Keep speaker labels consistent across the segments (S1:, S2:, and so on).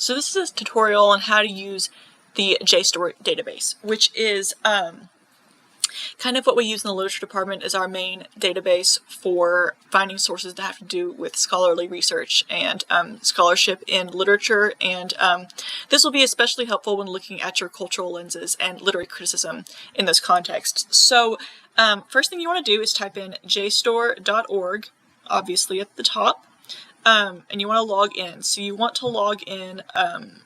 S1: So this is a tutorial on how to use the JSTOR database, which is kind of what we use in the literature department as our main database for finding sources that have to do with scholarly research and scholarship in literature. And this will be especially helpful when looking at your cultural lenses and literary criticism in those contexts. So first thing you want to do is type in jstor.org, obviously at the top, and you want to log in. So you want to log in, and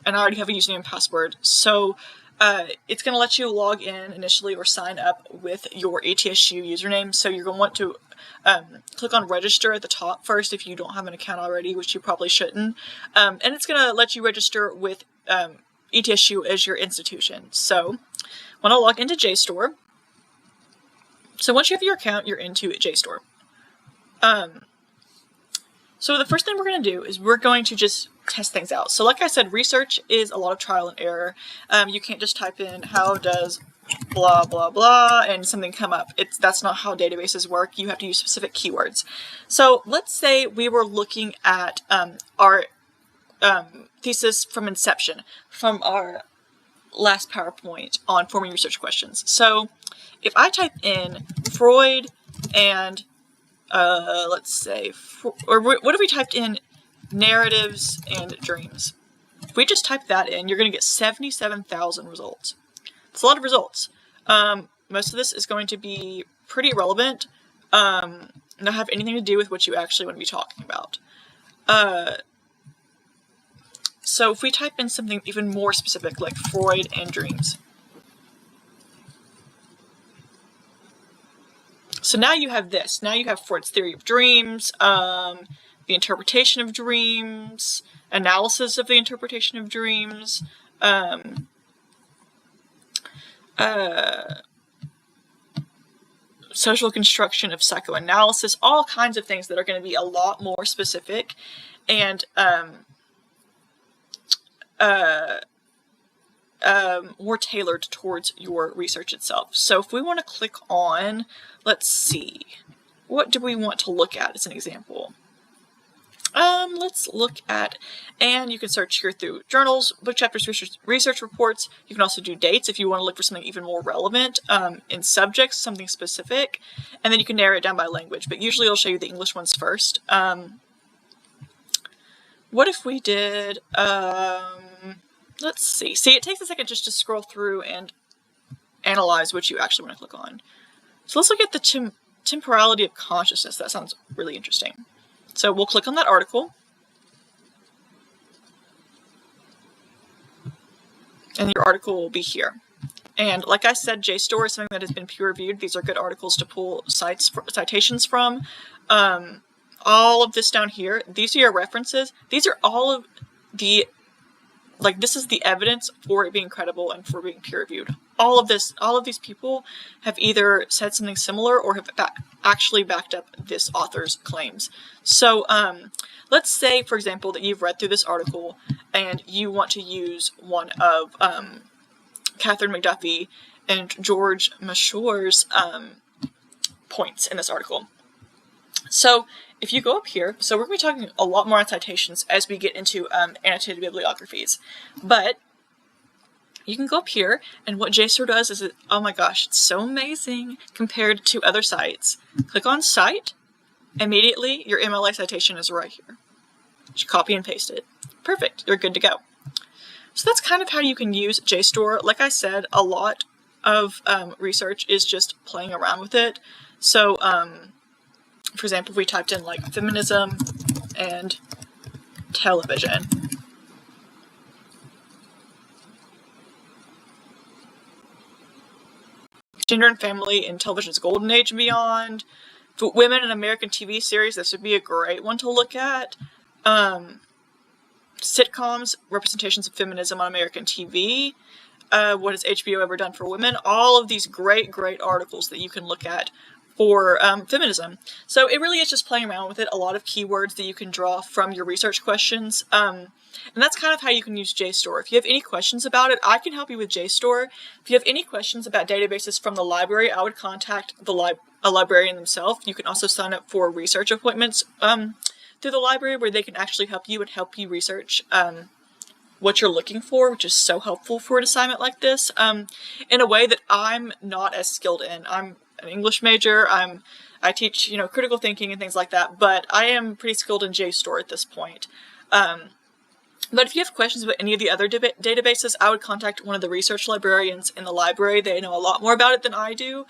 S1: I already have a username and password. So it's going to let you log in initially or sign up with your ETSU username. So you're going to want to click on register at the top first if you don't have an account already, which you probably shouldn't. And it's going to let you register with ETSU as your institution. So want to log into JSTOR. So once you have your account, you're into JSTOR. So the first thing we're going to do is we're going to just test things out. So like I said, research is a lot of trial and error. You can't just type in how does blah blah blah and something come up. That's not how databases work. You have to use specific keywords. So let's say we were looking at our thesis from inception, from our last PowerPoint on forming research questions. So if I type in Freud and let's say, or what if we typed in narratives and dreams? If we just type that in, you're going to get 77,000 results. It's a lot of results. Most of this is going to be pretty irrelevant, not have anything to do with what you actually want to be talking about. So if we type in something even more specific, like Freud and dreams. So now you have this. Now you have Freud's theory of dreams, the interpretation of dreams, analysis of the interpretation of dreams, social construction of psychoanalysis, all kinds of things that are going to be a lot more specific and more tailored towards your research itself. So if we want to click on, let's see, what do we want to look at as an example? Let's look at, and you can search here through journals, book chapters, research reports. You can also do dates if you want to look for something even more relevant in subjects, something specific, and then you can narrow it down by language, but usually it'll show you the English ones first. What if we did, let's see. See, it takes a second just to scroll through and analyze what you actually want to click on. So let's look at the temporality of consciousness. That sounds really interesting. So we'll click on that article. And your article will be here. And like I said, JSTOR is something that has been peer-reviewed. These are good articles to pull citations from. All of this down here, these are your references. These are all of the, like, this is the evidence for it being credible and for being peer-reviewed. All of these people have either said something similar or have actually backed up this author's claims. So let's say, for example, that you've read through this article and you want to use one of Catherine McDuffie and George Mashour's points in this article. So if you go up here, so we're going to be talking a lot more on citations as we get into annotated bibliographies, but you can go up here, and what JSTOR does is, oh my gosh, it's so amazing compared to other sites. Click on Cite, immediately your MLA citation is right here. Just copy and paste it. Perfect, you're good to go. So that's kind of how you can use JSTOR. Like I said, a lot of research is just playing around with it. So, for example, if we typed in like feminism and television, gender and family in television's golden age and beyond, for women in American TV series, this would be a great one to look at. Sitcoms, representations of feminism on American TV, what has HBO ever done for women? All of these great articles that you can look at for feminism. So it really is just playing around with it, a lot of keywords that you can draw from your research questions. And that's kind of how you can use JSTOR. If you have any questions about it, I can help you with JSTOR. If you have any questions about databases from the library, I would contact a librarian themselves. You can also sign up for research appointments through the library where they can actually help you and help you research what you're looking for, which is so helpful for an assignment like this, in a way that I'm not as skilled in. I'm an English major, I teach, critical thinking and things like that, but I am pretty skilled in JSTOR at this point. But if you have questions about any of the other databases, I would contact one of the research librarians in the library. They know a lot more about it than I do.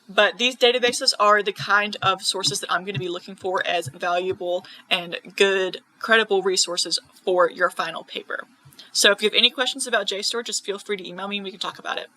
S1: But these databases are the kind of sources that I'm going to be looking for as valuable and good, credible resources for your final paper. So if you have any questions about JSTOR, just feel free to email me and we can talk about it.